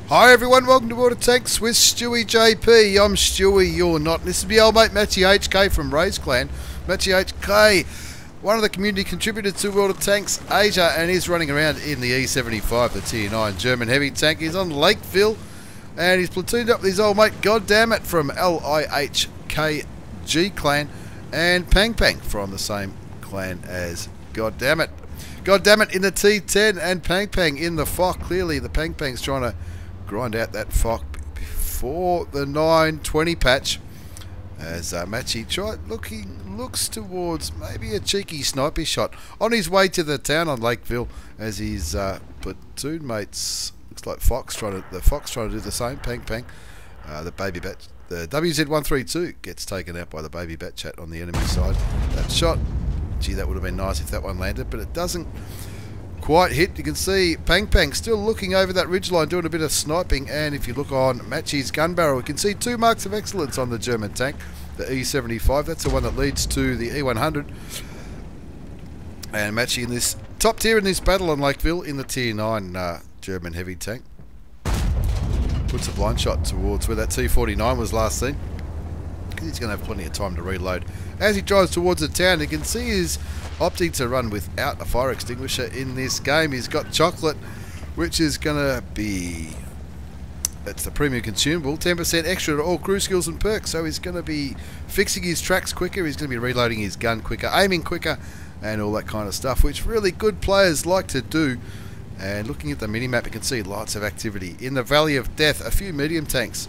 Hi everyone, welcome to Water Tanks with stewiejp. I'm Stewie, you're not. This is my old mate MatchyHK from Ray's Clan. MatchyHK, one of the community contributors to Water Tanks Asia, and is running around in the E75, the Tier 9 German heavy tank. He's on Lakeville, and he's platooned up with his old mate Goddammit from LIHK G Clan, and Pang Pang from the same clan as Goddammit. Goddammit in the T10 and Pang Pang in the FOC. Clearly the Pang Pang's trying to grind out that FOC before the 920 patch, as Matchy looks towards maybe a cheeky sniper shot on his way to the town on Lakeville, as his platoon mates, looks like the Fox trying to do the same. Pang Pang, the baby bat, the WZ132 gets taken out by the baby bat chat on the enemy side. That shot, gee, that would have been nice if that one landed, but it doesn't quite hit. You can see Pang Pang still looking over that ridgeline, doing a bit of sniping, and if you look on Matchy's gun barrel, you can see 2 marks of excellence on the German tank, the E75. That's the one that leads to the E100. And Matchy in this top tier in this battle on Lakeville in the Tier 9 German heavy tank. Puts a blind shot towards where that T49 was last seen. He's going to have plenty of time to reload. As he drives towards the town, you can see he's opting to run without a fire extinguisher in this game. He's got chocolate, which is going to be, that's the premium consumable, 10% extra to all crew skills and perks. So he's going to be fixing his tracks quicker, he's going to be reloading his gun quicker, aiming quicker, and all that kind of stuff, which really good players like to do. And looking at the minimap, you can see lots of activity in the Valley of Death, a few medium tanks,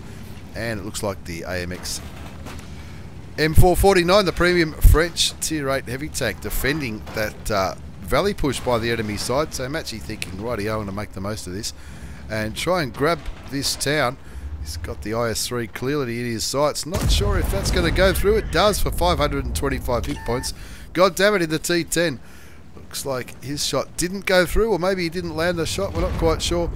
and it looks like the AMX M449, the premium French Tier 8 heavy tank, defending that valley push by the enemy side. So Matchy thinking, rightio, I want to make the most of this and try and grab this town. He's got the IS-3 clearly in his sights. Not sure if that's going to go through. It does for 525 hit points. God damn it, in the T10. Looks like his shot didn't go through, or maybe he didn't land the shot. We're not quite sure.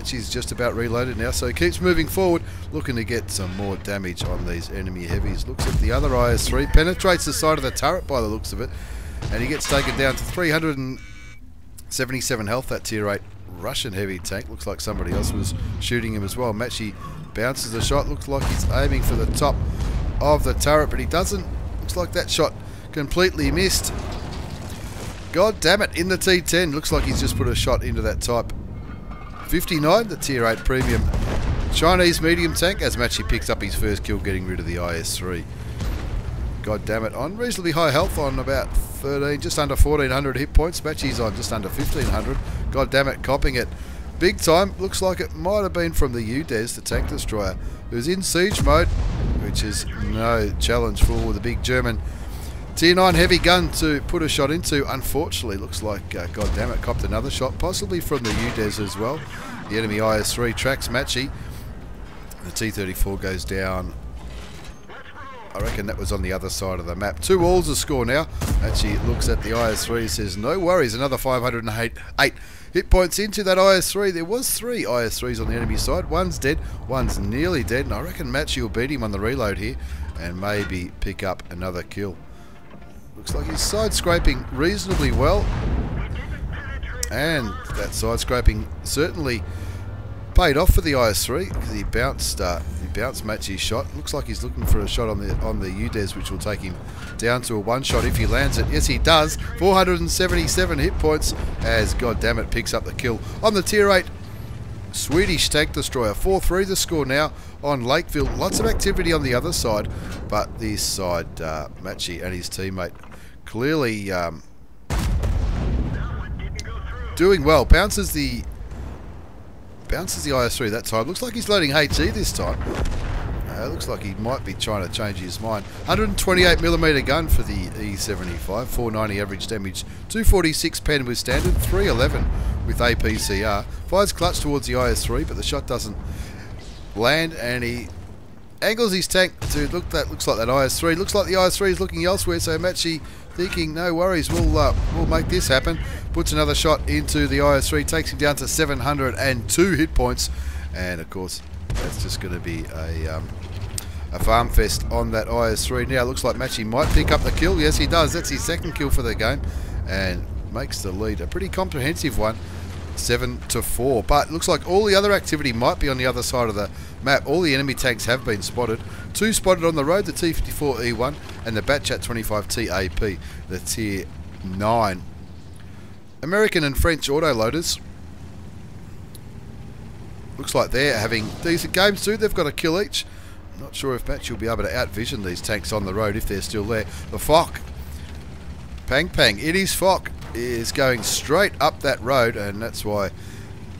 She's just about reloaded now, so he keeps moving forward, looking to get some more damage on these enemy heavies. Looks at the other IS-3, penetrates the side of the turret by the looks of it, and he gets taken down to 377 health, that Tier 8 Russian heavy tank. Looks like somebody else was shooting him as well. Matchy bounces the shot, looks like he's aiming for the top of the turret, but he doesn't. Looks like that shot completely missed. God damn it, in the T10, looks like he's just put a shot into that Type 59, the Tier 8 premium Chinese medium tank, as Matchy picks up his first kill, getting rid of the IS-3. God damn it, on reasonably high health, on about 13, just under 1400 hit points. Matchy's on just under 1500. God damn it, copping it big time. Looks like it might have been from the UDES, the tank destroyer, who's in siege mode, which is no challenge for the big German Tier 9 heavy gun to put a shot into. Unfortunately, looks like God damn it, copped another shot, possibly from the UDES as well. The enemy IS-3 tracks Matchy. The T-34 goes down. I reckon that was on the other side of the map. 2-2 the score now. Matchy looks at the IS-3, says no worries, another 508 hit points into that IS-3. There was 3 IS-3s on the enemy side. One's dead, one's nearly dead, and I reckon Matchy will beat him on the reload here and maybe pick up another kill. Looks like he's side scraping reasonably well, and that side scraping certainly paid off for the IS-3, because he bounced Matchy's shot. Looks like he's looking for a shot on the UDES, which will take him down to a 1-shot if he lands it. Yes, he does. 477 hit points, as God damn it picks up the kill on the Tier 8 Swedish tank destroyer. 4-3 the score now on Lakeville. Lots of activity on the other side, but this side, Matchy and his teammate clearly doing well. Bounces the IS-3 that time. Looks like he's loading HE this time. Looks like he might be trying to change his mind. 128mm gun for the E75, 490 average damage, 246 pen with standard, 311 with APCR. Fires clutch towards the IS-3, but the shot doesn't land, and he angles his tank to looks like that IS-3. Looks like the IS-3 is looking elsewhere, so Matchy thinking, no worries, we'll make this happen. Puts another shot into the IS-3, takes him down to 702 hit points, and of course that's just going to be a farm fest on that IS-3. Now it looks like Matchy might pick up the kill. Yes, he does. That's his second kill for the game, and makes the lead a pretty comprehensive one 7-4. But looks like all the other activity might be on the other side of the map. All the enemy tanks have been spotted. 2 spotted on the road, the T54E1 and the Batchat 25 TAP, the Tier 9. American and French autoloaders. Looks like they're having decent games too. They've got a kill each. Not sure if Match will be able to outvision these tanks on the road if they're still there. The Fock. Pang Pang. It is Fock. Is going straight up that road, and that's why,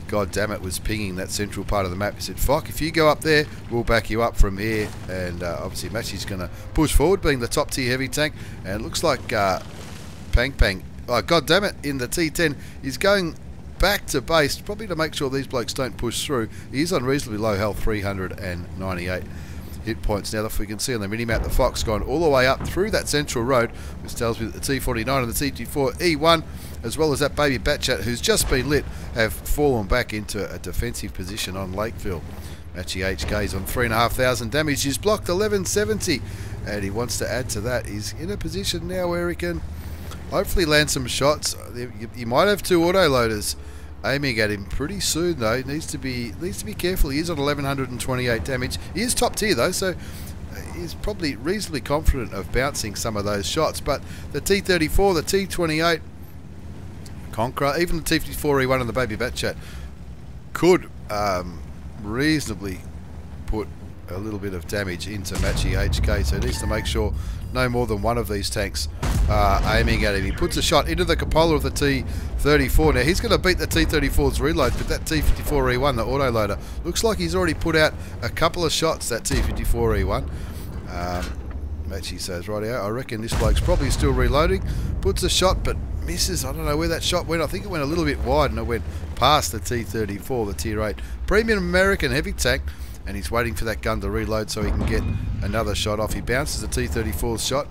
god damn it, was pinging that central part of the map. He said, Fock, if you go up there, we'll back you up from here. And obviously Matchy's going to push forward, being the top tier heavy tank. And it looks like Pang Pang, oh god damn it, in the T10 is going back to base, probably to make sure these blokes don't push through. He is on reasonably low health, 398 hit points. Now, if we can see on the minimap, the Fox gone all the way up through that central road, which tells me that the T49 and the T24E1, as well as that baby Batchat who's just been lit, have fallen back into a defensive position on Lakeville. MatchyHK is on 3,500 damage. He's blocked 1170, and he wants to add to that. He's in a position now where he can hopefully land some shots. He might have 2 autoloaders aiming at him pretty soon though. He needs to be careful. He is on 1128 damage. He is top tier though, so he's probably reasonably confident of bouncing some of those shots. But the T34, the T28, Conqueror, even the T54E1 and the baby Batchat could reasonably put a little bit of damage into MatchyHK, so he needs to make sure no more than one of these tanks are aiming at him. He puts a shot into the cupola of the T34. Now he's going to beat the T34's reload, but that T54E1, the autoloader, looks like he's already put out a couple of shots, that T54E1. Matchy says, rightio, I reckon this bloke's probably still reloading. Puts a shot, but misses. I don't know where that shot went. I think it went a little bit wide, and it went past the T34, the Tier 8 Premium American heavy tank. And he's waiting for that gun to reload so he can get another shot off. He bounces the T34's shot.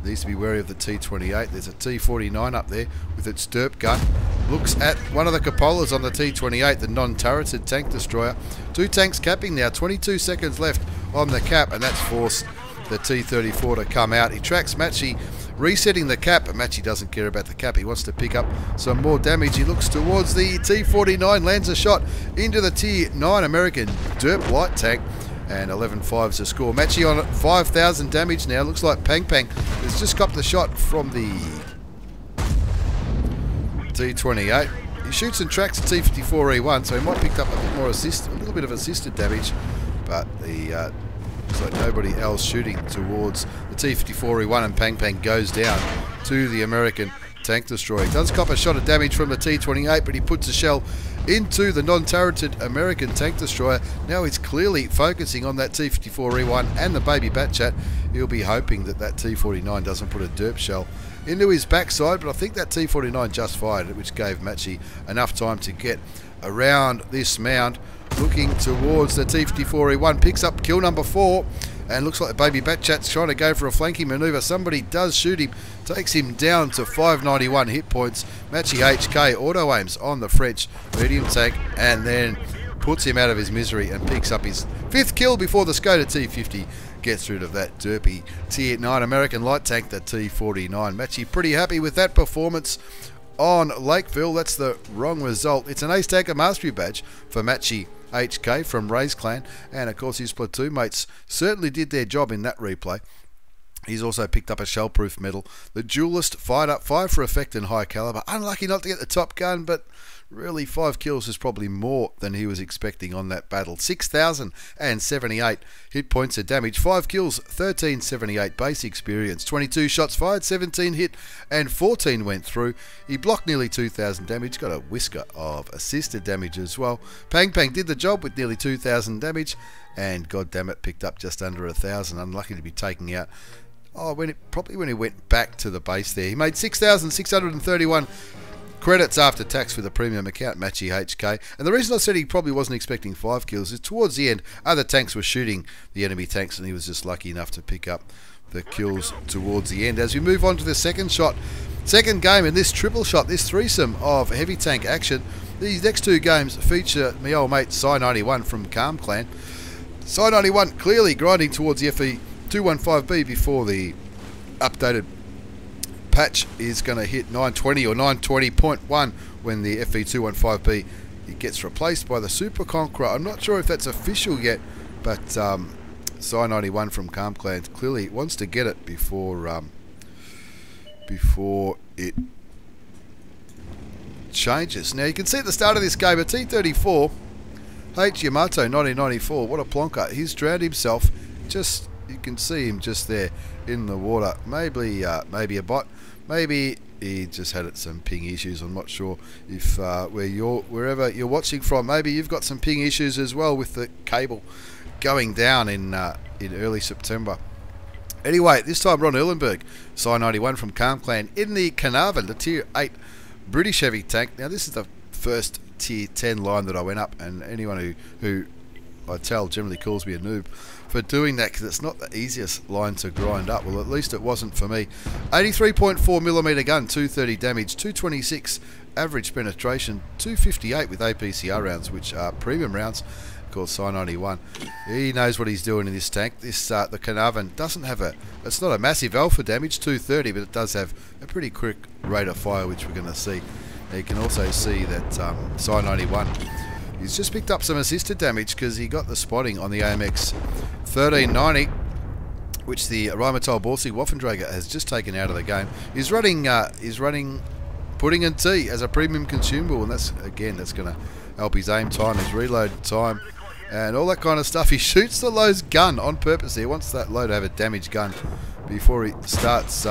Needs to be wary of the T28. There's a T49 up there with its derp gun. Looks at one of the cupolas on the T28, the non-turreted tank destroyer. 2 tanks capping now, 22 seconds left on the cap, and that's forced the T34 to come out. He tracks Matchy, resetting the cap, but Matchy doesn't care about the cap. He wants to pick up some more damage. He looks towards the T49, lands a shot into the Tier 9 American derp light tank, and 11-5's the score. Matchy on 5,000 damage now. Looks like Pang Pang has just got the shot from the T28. He shoots and tracks the T54E1, so he might pick up a bit more a little bit of assisted damage, but the looks like nobody else shooting towards the T54E1, and Pang Pang goes down to the American tank destroyer. He does cop a shot of damage from the T28, but he puts a shell into the non-turreted American tank destroyer. Now he's clearly focusing on that T54E1 and the baby Batchat. He'll be hoping that that T49 doesn't put a derp shell into his backside, but I think that T49 just fired it, which gave Matchy enough time to get around this mound. Looking towards the T54E1, picks up kill number 4, and looks like the baby Batchat's trying to go for a flanking manoeuvre. Somebody does shoot him, takes him down to 591 hit points. MatchyHK auto aims on the French medium tank, and then puts him out of his misery and picks up his 5th kill before the Skoda T50 gets rid of that derpy Tier 9 American light tank, the T49. Matchy pretty happy with that performance on Lakeville. That's the wrong result. It's an Ace Tanker Mastery Badge for MatchyHK from Ray's Clan, and of course his platoon mates certainly did their job in that replay. He's also picked up a shell-proof medal. The Duelist fired up 5 for effect and high caliber. Unlucky not to get the top gun, but really 5 kills is probably more than he was expecting on that battle. 6,078 hit points of damage, 5 kills, 1,378 base experience, 22 shots fired, 17 hit and 14 went through. He blocked nearly 2,000 damage, got a whisker of assisted damage as well. Pang Pang did the job with nearly 2,000 damage, and god damn it, picked up just under 1,000. Unlucky to be taking out. Probably when he went back to the base there. He made 6,631 credits after tax with a premium account, MatchyHK. And the reason I said he probably wasn't expecting 5 kills is towards the end, other tanks were shooting the enemy tanks, and he was just lucky enough to pick up the kills towards the end. As we move on to the second game in this triple shot, this threesome of heavy tank action. These next 2 games feature my old mate Psy91 from Calm Clan. Psy91 clearly grinding towards the FE215B before the updated patch is going to hit 920 or 920.1 when the FV215B gets replaced by the Super Conqueror. I'm not sure if that's official yet, but Psy91 from CalmClan clearly wants to get it before it changes. Now you can see at the start of this game a T34 Yamato 1994. What a plonker! He's drowned himself. Just, you can see him just there in the water. Maybe a bot. Maybe he just had some ping issues. I'm not sure if wherever you're watching from, maybe you've got some ping issues as well with the cable going down in early September. Anyway, this time Ron Erlenberg, Psy91 from CalmClan in the Caernarvon, the Tier 8 British heavy tank. Now this is the first Tier 10 line that I went up, and anyone who I tell generally calls me a noob for doing that, because it's not the easiest line to grind up. Well, at least it wasn't for me. 83.4mm gun, 230 damage, 226 average penetration, 258 with APCR rounds, which are premium rounds. Of course, Psy91, he knows what he's doing in this tank. This the Caernarvon doesn't have it's not a massive alpha damage, 230, but it does have a pretty quick rate of fire, which we're going to see. Now you can also see that Psy91, he's just picked up some assisted damage because he got the spotting on the AMX 1390, which the Rheinmetall Borsig Waffentrager has just taken out of the game. He's running pudding and tea as a premium consumable, and that's going to help his aim time, his reload time, and all that kind of stuff. He shoots the Lowe's gun on purpose. He wants that low to have a damaged gun before he starts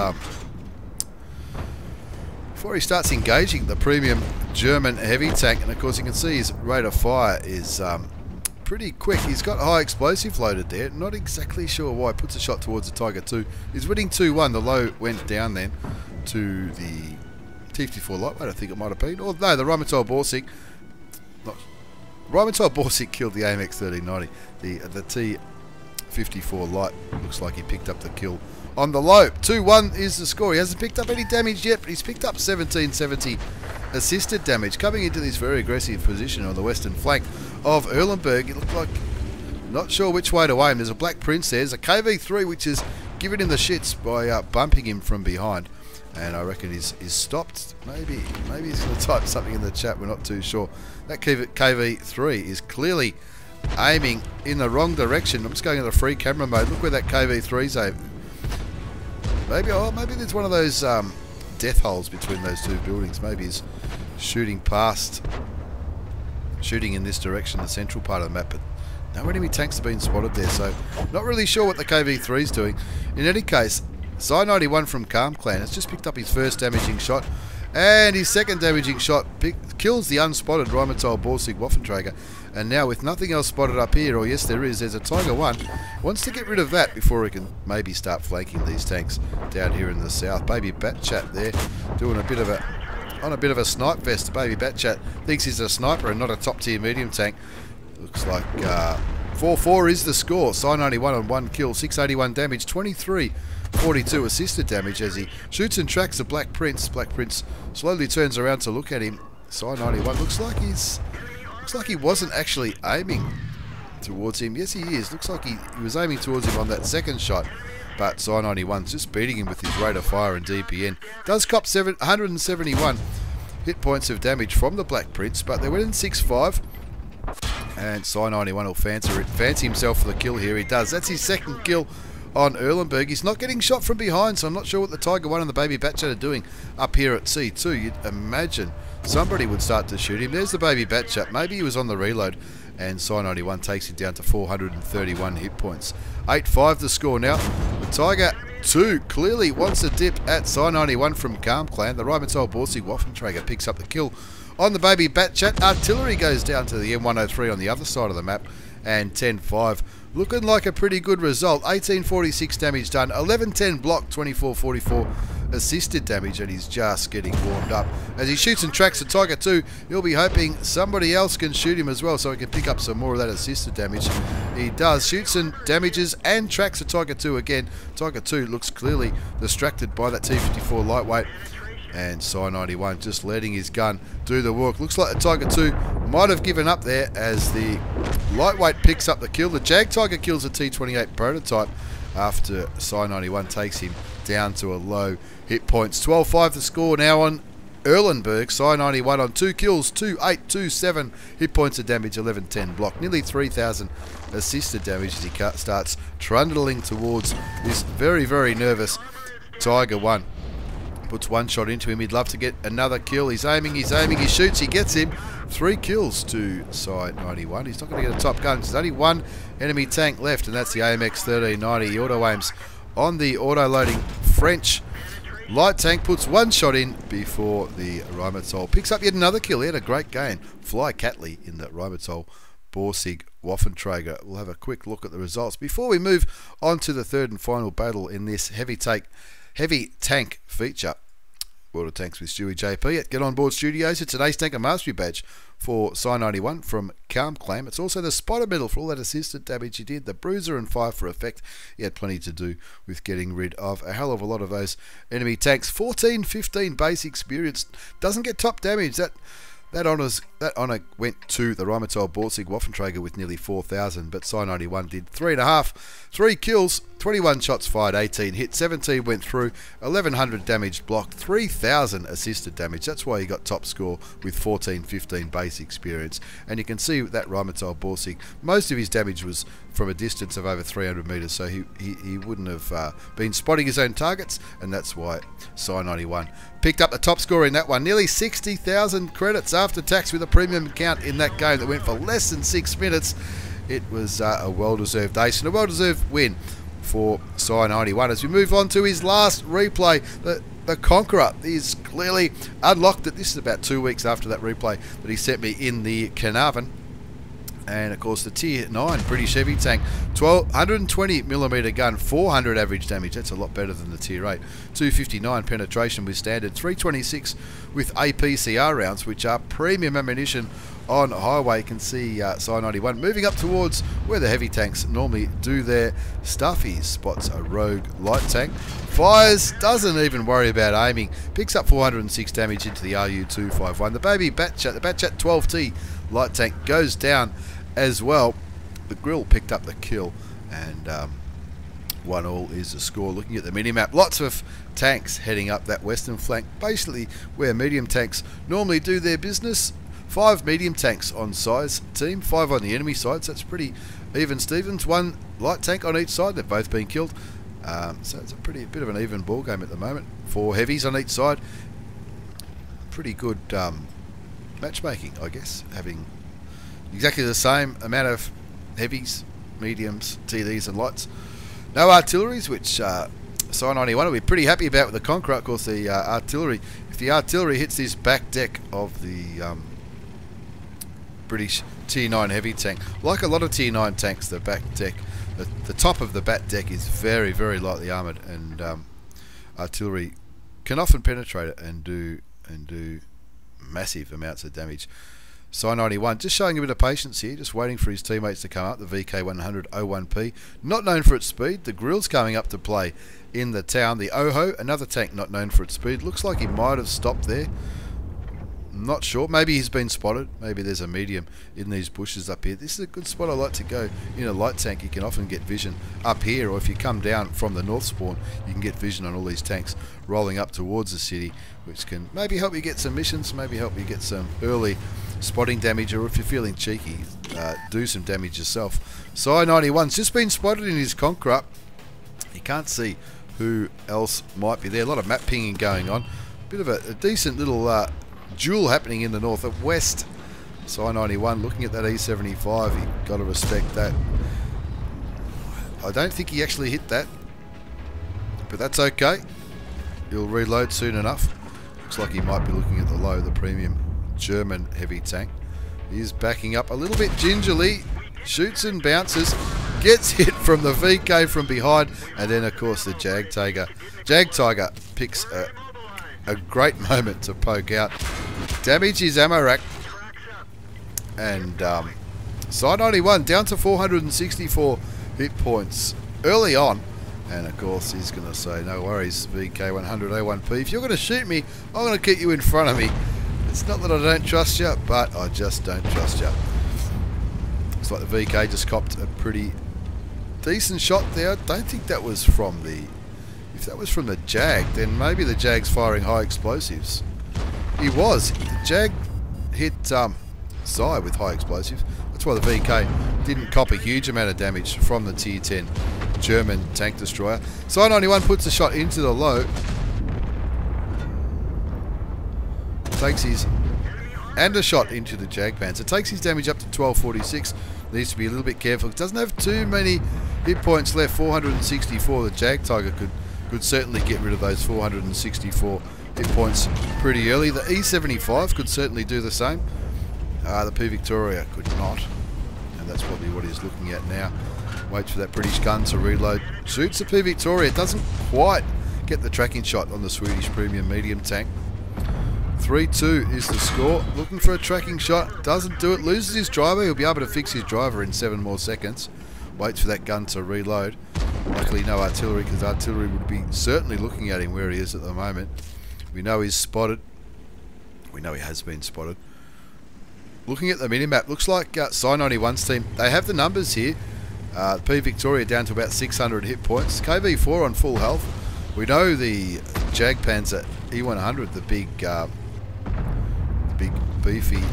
engaging the premium German heavy tank. And of course you can see his rate of fire is pretty quick. He's got high explosive loaded there. Not exactly sure why. Puts a shot towards the Tiger 2. He's winning 2-1. The low went down then to the T54 lightweight, I think it might have been. Or no, the Rheinmetall Borsig. Rheinmetall Borsig killed the AMX 1390. The T54 light looks like he picked up the kill on the low. 2-1 is the score. He hasn't picked up any damage yet, but he's picked up 1770 assisted damage. Coming into this very aggressive position on the western flank of Erlenberg, it looked like, not sure which way to aim. There's a Black Prince there. There's a KV3 which is giving him the shits by bumping him from behind. And I reckon he's stopped. Maybe he's going to type something in the chat. We're not too sure. That KV3 is clearly aiming in the wrong direction. I'm just going into free camera mode. Look where that KV3's aiming. Maybe there's one of those death holes between those two buildings. Maybe he's shooting in this direction, the central part of the map. But no enemy tanks have been spotted there, so not really sure what the KV3's doing. In any case, Psy91 from CalmClan has just picked up his first damaging shot, and his second damaging shot kills the unspotted Rheinmetall Borsig Waffentrager. And now with nothing else spotted up here, or yes there is, there's a Tiger 1. Wants to get rid of that before he can maybe start flanking these tanks down here in the south. Baby Batchat there doing a bit of a snipe vest. Baby Batchat thinks he's a sniper and not a top tier medium tank. Looks like 4-4 is the score. Psy91 on 1 kill, 681 damage, 2342 assisted damage as he shoots and tracks the Black Prince. Black Prince slowly turns around to look at him. Psy91 looks like he wasn't actually aiming towards him. Yes, he is. Looks like he was aiming towards him on that second shot. But Psy91's just beating him with his rate of fire and DPN. Does cop 171 hit points of damage from the Black Prince, but they went in 6-5. And Psy91 will fancy himself for the kill here. He does. That's his second kill on Erlenberg. He's not getting shot from behind, so I'm not sure what the Tiger 1 and the Baby Batchat are doing up here at C2. You'd imagine somebody would start to shoot him. There's the Baby Batchat. Maybe he was on the reload, and Psy91 takes him down to 431 hit points. 8-5 the score now. The Tiger 2 clearly wants a dip at Psy91 from CalmClan. The Rheinmetall Borsig Waffentrager picks up the kill on the Baby Batchat. Artillery goes down to the M103 on the other side of the map, and 10-5. Looking like a pretty good result. 1846 damage done, 1110 block, 2444 assisted damage, and he's just getting warmed up. As he shoots and tracks the Tiger 2, he'll be hoping somebody else can shoot him as well so he can pick up some more of that assisted damage. He does. Shoots and damages and tracks the Tiger 2 again. Tiger 2 looks clearly distracted by that T54 lightweight. And Psy91 just letting his gun do the work. Looks like the Tiger 2 might have given up there as the lightweight picks up the kill. The Jag Tiger kills a T28 prototype after Psy91 takes him down to a low hit points. 12-5 the score now on Erlenberg. Psy91 on 2 kills, 2-8-2-7 hit points of damage, 11-10 block. Nearly 3,000 assisted damage as he starts trundling towards this very, very nervous Tiger 1. Puts one shot into him. He'd love to get another kill. He's aiming, he shoots, he gets him. 3 kills to Psy91. He's not going to get a top gun. There's only one enemy tank left, and that's the AMX 1390. He auto aims on the auto-loading French light tank, puts one shot in before the Rheinmetall picks up yet another kill. He had a great game. Fly Catley in the Rheinmetall Borsig Waffenträger. We'll have a quick look at the results before we move on to the third and final battle in this heavy tank feature. World of Tanks with StewiejP at Get On Board Studios. It's an Ace Tanker Mastery Badge for Psy91 from Calm. It's also the Spotter Medal for all that assisted damage he did, the Bruiser and 5 for effect. He had plenty to do with getting rid of a hell of a lot of those enemy tanks. 14-15 base experience. Doesn't get top damage. That honour went to the Rheinmetall Borsig Waffenträger with nearly 4,000, but Psy91 did 3.5, 3 kills, 21 shots fired, 18 hit, 17 went through, 1,100 damage blocked, 3,000 assisted damage. That's why he got top score with 14-15 base experience. And you can see that Rheinmetall Borsig, most of his damage was from a distance of over 300 metres, so he wouldn't have been spotting his own targets, and that's why Psy91 picked up the top score in that one. Nearly 60,000 credits after tax with a premium account in that game that went for less than 6 minutes. It was a well-deserved ace and a well-deserved win for Psy91. As we move on to his last replay, the Conqueror is clearly unlocked. This is about 2 weeks after that replay that he sent me in the Caernarvon. And of course the Tier 9 British heavy tank, 120mm gun, 400 average damage. That's a lot better than the Tier 8. 259 penetration with standard, 326 with APCR rounds, which are premium ammunition on highway. You can see Psy91 moving up towards where the heavy tanks normally do their stuff. He spots a rogue light tank, fires, doesn't even worry about aiming, picks up 406 damage into the RU251. The baby Batchat, the Batchat 12T light tank goes down as well. The Grill picked up the kill, and 1-1 is the score. Looking at the mini-map, lots of tanks heading up that western flank, basically where medium tanks normally do their business. 5 medium tanks on Psy's team, 5 on the enemy side, so it's pretty even Stevens. 1 light tank on each side, they've both been killed. So it's a bit of an even ball game at the moment. 4 heavies on each side. Pretty good matchmaking, I guess, having exactly the same amount of heavies, mediums, TDs and lights. No artilleries, which Psy91 will be pretty happy about with the Conqueror. Of course, the artillery, if the artillery hits this back deck of the British Tier 9 heavy tank, like a lot of Tier 9 tanks, the back deck, the top of the back deck is very, very lightly armoured, and artillery can often penetrate it and do massive amounts of damage. Psy91 just showing a bit of patience here, just waiting for his teammates to come up. The VK100-01P, not known for its speed. The Grill's coming up to play in the town. The Oho, another tank not known for its speed. Looks like he might have stopped there. I'm not sure. Maybe he's been spotted. Maybe there's a medium in these bushes up here. This is a good spot I like to go. In a light tank, you can often get vision up here, or if you come down from the north spawn, you can get vision on all these tanks rolling up towards the city, which can maybe help you get some missions, maybe help you get some early spotting damage, or if you're feeling cheeky, do some damage yourself. Psy91's just been spotted in his Conqueror. You can't see who else might be there. A lot of map pinging going on. Bit of a decent little duel happening in the north and west. Psy91 looking at that E75, you've got to respect that. I don't think he actually hit that, but that's okay. He'll reload soon enough. Looks like he might be looking at the low, the premium German heavy tank. He's backing up a little bit gingerly, shoots and bounces, gets hit from the VK from behind, and then of course the Jag Tiger picks a great moment to poke out, damage his ammo rack, and Psy91 down to 464 hit points early on. And of course he's going to say, no worries, VK100-01P, if you're going to shoot me, I'm going to keep you in front of me. It's not that I don't trust you, but I just don't trust you. Looks like the VK just copped a pretty decent shot there. I don't think that was from the If that was from the Jag, then maybe the Jag's firing high explosives. He was. The Jag hit Zai with high explosives. That's why the VK didn't cop a huge amount of damage from the Tier 10 German tank destroyer. Zai 91 puts a shot into the low. Takes his... and a shot into the Jag Panzer. Takes his damage up to 1246. Needs to be a little bit careful. Doesn't have too many hit points left. 464. The Jag Tiger could certainly get rid of those 464 hit points pretty early. The E75 could certainly do the same. The P Victoria could not. And that's probably what he's looking at now. Waits for that British gun to reload. Shoots the P Victoria. Doesn't quite get the tracking shot on the Swedish premium medium tank. 3-2 is the score. Looking for a tracking shot. Doesn't do it. Loses his driver. He'll be able to fix his driver in 7 more seconds. Waits for that gun to reload. Luckily no artillery, because artillery would be certainly looking at him where he is at the moment. We know he's spotted. We know he has been spotted. Looking at the minimap, looks like Zai 91's team, they have the numbers here. P Victoria down to about 600 hit points. KV4 on full health. We know the Jag Panzer E100, the big beefy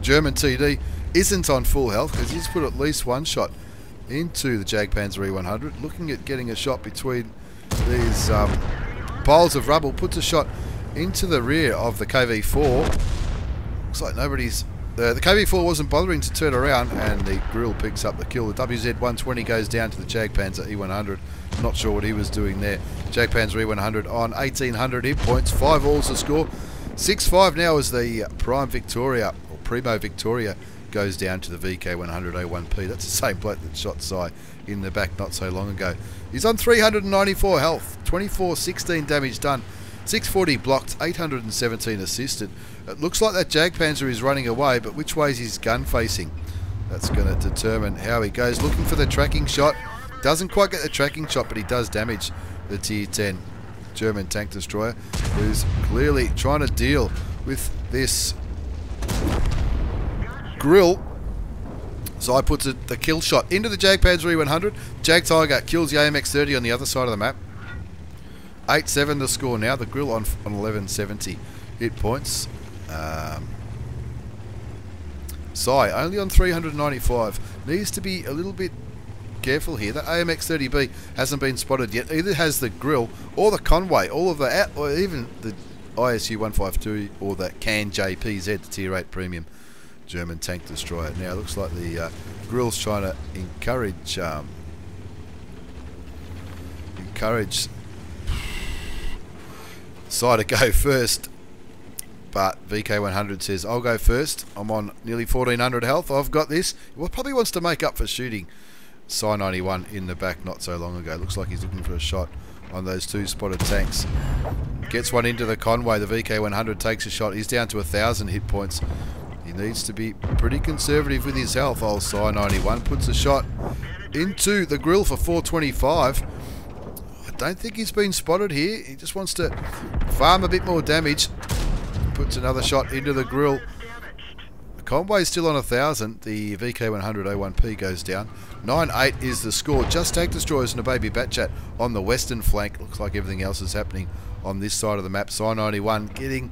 German TD, isn't on full health because he's put at least one shot into the Jag Panzer E100. Looking at getting a shot between these piles of rubble. Puts a shot into the rear of the KV4. Looks like nobody's... the KV4 wasn't bothering to turn around, and the grill picks up the kill. The WZ-120 goes down to the Jag Panzer E100. Not sure what he was doing there. Jag Panzer E100 on 1800 hit points. 5 alls to score. 6-5 now as the Prime Victoria, or Primo Victoria, goes down to the VK100A1P. That's the same bloke that shot Zai in the back not so long ago. He's on 394 health. 2416 damage done. 640 blocked. 817 assisted. It looks like that Jag Panzer is running away, but which way is his gun facing? That's going to determine how he goes. Looking for the tracking shot. Doesn't quite get the tracking shot, but he does damage the Tier 10 German tank destroyer, who's clearly trying to deal with this grill. So I puts the kill shot into the Jag Panzer E100. Jag Tiger kills the AMX-30 on the other side of the map. 8-7 the score now. The grill on 1170 hit points. Zai only on 395. Needs to be a little bit careful here. That AMX-30B hasn't been spotted yet. Either has the grill or the Conway, all of the, or even the ISU 152 or the CAN JPZ, the Tier 8 premium German tank destroyer. Now it looks like the grill's trying to encourage Zai to go first, but VK100 says, I'll go first. I'm on nearly 1400 health. I've got this. Well, probably wants to make up for shooting Zai 91 in the back not so long ago. Looks like he's looking for a shot on those 2 spotted tanks. Gets one into the Conway. The VK100 takes a shot. He's down to 1000 hit points. He needs to be pretty conservative with his health. Old Zai 91 puts a shot into the grill for 425. I don't think he's been spotted here. He just wants to farm a bit more damage. Puts another shot into the grill. The Conway's still on 1000. The VK100A1P goes down. 9-8 is the score. Just tank destroyers and a baby Batchat on the western flank. Looks like everything else is happening on this side of the map. Zai 91 getting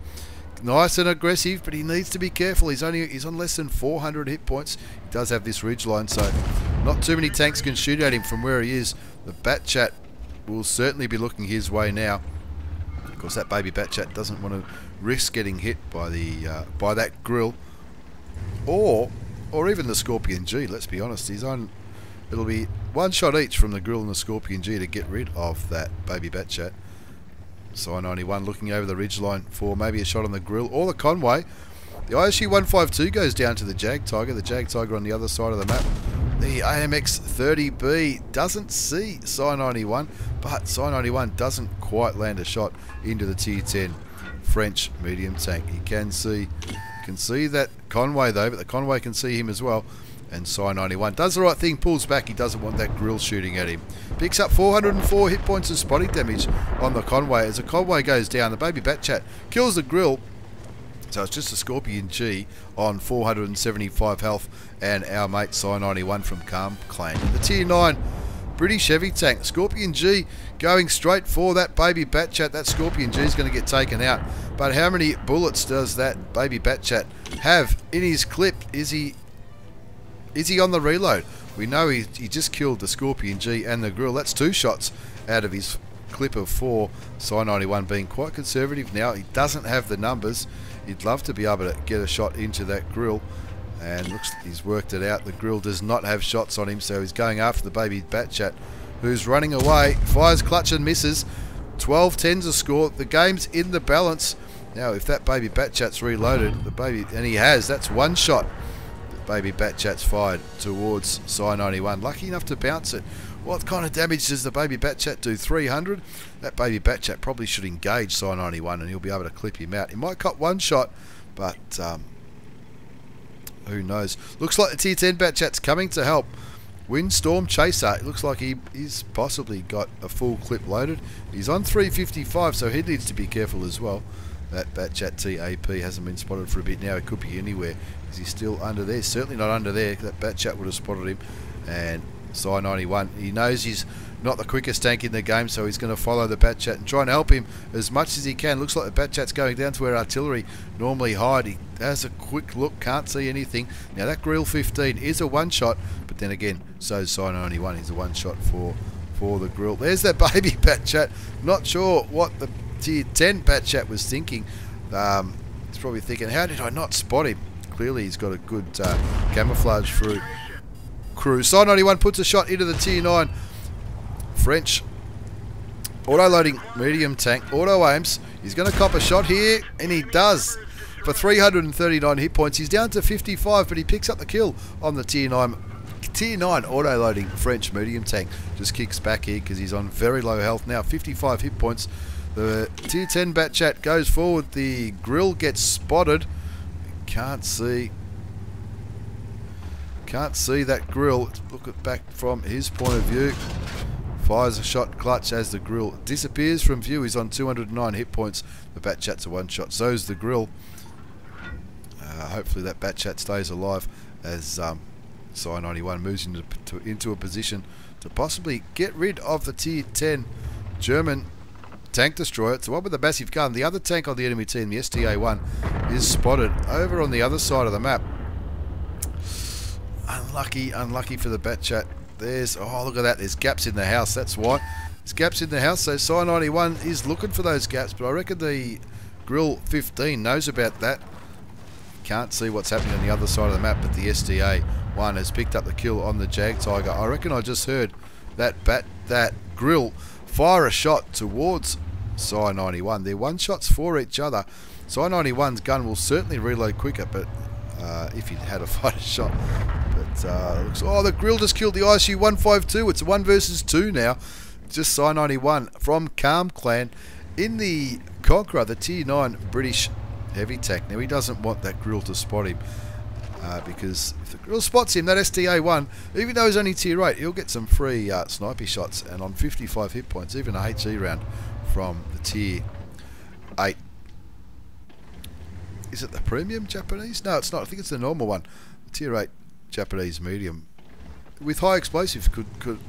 nice and aggressive, but he needs to be careful. He's on less than 400 hit points. He does have this ridge line, so not too many tanks can shoot at him from where he is. The Batchat will certainly be looking his way now. Of course, that baby Batchat doesn't want to risk getting hit by the by that grill, or even the Scorpion G. Let's be honest, he's on. It'll be one shot each from the grill and the Scorpion G to get rid of that baby Batchat. Zai 91 looking over the ridgeline for maybe a shot on the grill or the Conway. The ISU 152 goes down to the Jag Tiger. The Jag Tiger on the other side of the map. The AMX-30B doesn't see Zai 91, but Zai 91 doesn't quite land a shot into the Tier 10 French medium tank. He can see that Conway though, but the Conway can see him as well. And Zai 91 does the right thing, pulls back. He doesn't want that grill shooting at him. Picks up 404 hit points of spotting damage on the Conway. As the Conway goes down, the baby Batchat kills the grill. So it's just a Scorpion G on 475 health, and our mate Zai 91 from Calm Clan. The Tier 9 British heavy tank. Scorpion G going straight for that baby Batchat. That Scorpion G is going to get taken out. But how many bullets does that baby Batchat have in his clip? Is he on the reload? We know he just killed the Scorpion G and the grill. That's 2 shots out of his clip of 4. Psi91 being quite conservative now. He doesn't have the numbers. He'd love to be able to get a shot into that grill, and looks like he's worked it out. The grill does not have shots on him, so he's going after the baby Batchat, who's running away. Fires clutch and misses. 12-10's a score. The game's in the balance. Now, if that baby Batchat's reloaded, and he has, that's 1 shot. The baby Batchat's fired towards Psi91. Lucky enough to bounce it. What kind of damage does the baby Batchat do? 300? That baby Batchat probably should engage Psi91 and he'll be able to clip him out. He might cut 1 shot, but who knows. Looks like the tier 10 Batchat's coming to help. Windstorm Chaser. It looks like he's possibly got a full clip loaded. He's on 355, so he needs to be careful as well. That Batchat TAP hasn't been spotted for a bit now. It could be anywhere. Is he still under there? Certainly not under there. That Batchat would have spotted him. And Psi91, he knows he's not the quickest tank in the game, so he's going to follow the Batchat and try and help him as much as he can. Looks like the Batchat's going down to where artillery normally hide. He has a quick look, can't see anything. Now that grill 15 is a 1 shot, but then again, so's Psi91. He's a 1 shot for the grill. There's that baby Batchat. Not sure what the tier 10 Batchat was thinking. He's probably thinking, how did I not spot him? Clearly he's got a good camouflage through crew. Psi91 puts a shot into the tier 9 French auto-loading medium tank. Auto aims. He's going to cop a shot here, and he does for 339 hit points. He's down to 55, but he picks up the kill on the tier 9 auto-loading French medium tank. Just kicks back here because he's on very low health now. 55 hit points. The tier 10 Batchat goes forward. The grill gets spotted. Can't see that grill. Look at back from his point of view. Fires a shot clutch as the grill disappears from view. He's on 209 hit points. The Batchat's a 1 shot. So's the grill. Hopefully that Batchat stays alive as Psi91 moves into a position to possibly get rid of the tier 10 German tank destroyer. It's the one with the massive gun. The other tank on the enemy team, the STA1, is spotted over on the other side of the map. Unlucky for the Batchat. Oh, look at that. There's gaps in the house. That's why. There's gaps in the house. So Psi91 is looking for those gaps, but I reckon the grill 15 knows about that. Can't see what's happening on the other side of the map, but the STA1 has picked up the kill on the Jag Tiger. I reckon I just heard that grill fire a shot towards Psi91. They're 1 shots for each other. Psi91's gun will certainly reload quicker, but if he had a fighter shot. But the grill just killed the ISU 152. It's 1 versus 2 now. Just Psi91 from Calm Clan in the Conqueror, the tier 9 British heavy tank. Now he doesn't want that grill to spot him, because if the grill spots him, that STA1, even though he's only tier 8, he'll get some free snipey shots, and on 55 hit points, even a HE round from the tier 8. Is it the premium Japanese? No, it's not. I think it's the normal one. The tier 8 Japanese medium with high explosives could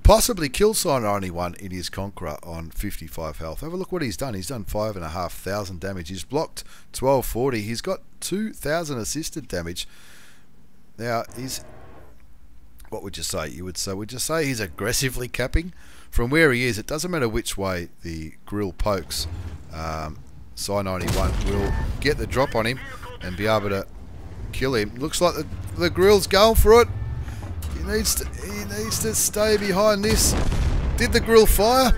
possibly kill Psi91 in his Conqueror on 55 health. Have a look what he's done. He's done 5,500 damage. He's blocked 1240. He's got 2,000 assisted damage. Now, what would you say? Would you say he's aggressively capping? From where he is, it doesn't matter which way the grill pokes. Psi91 will get the drop on him and be able to kill him. Looks like the grill's going for it. He needs to stay behind this. Did the grill fire?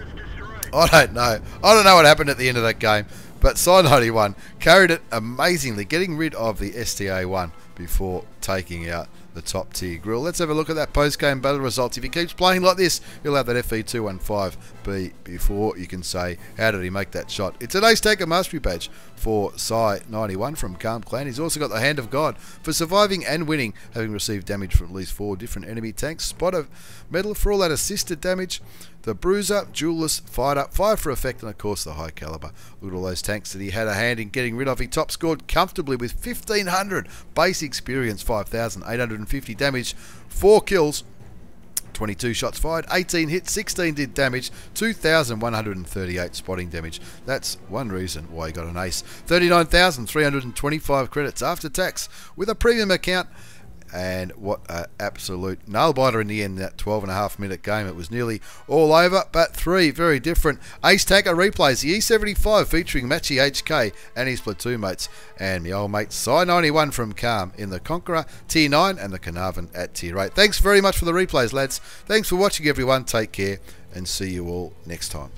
I don't know. I don't know what happened at the end of that game. But Psi91 carried it amazingly, getting rid of the STA1 before taking out the top tier grill. Let's have a look at that post-game battle results. If he keeps playing like this, he'll have that FE215B before you can say, how did he make that shot? It's an Ace Taker Mastery Badge for Psi91 from Calm Clan. He's also got the Hand of God for surviving and winning, having received damage from at least 4 different enemy tanks. Spot of medal for all that assisted damage. The Bruiser, Duelist, Fighter, Fire for Effect, and of course the High Caliber. Look at all those tanks that he had a hand in getting rid of. He top scored comfortably with 1,500 base experience, 5,850 damage, 4 kills, 22 shots fired, 18 hits, 16 did damage, 2,138 spotting damage. That's one reason why he got an ace. 39,325 credits after tax with a premium account. And what an absolute nail-biter in the end, that 12.5-minute game. It was nearly all over, but three very different ace tagger replays. The E75 featuring MatchyHK and his platoon mates, and my old mate Cy91 from Calm in the Conqueror Tier 9 and the Caernarvon at Tier 8. Thanks very much for the replays, lads. Thanks for watching, everyone. Take care, and see you all next time.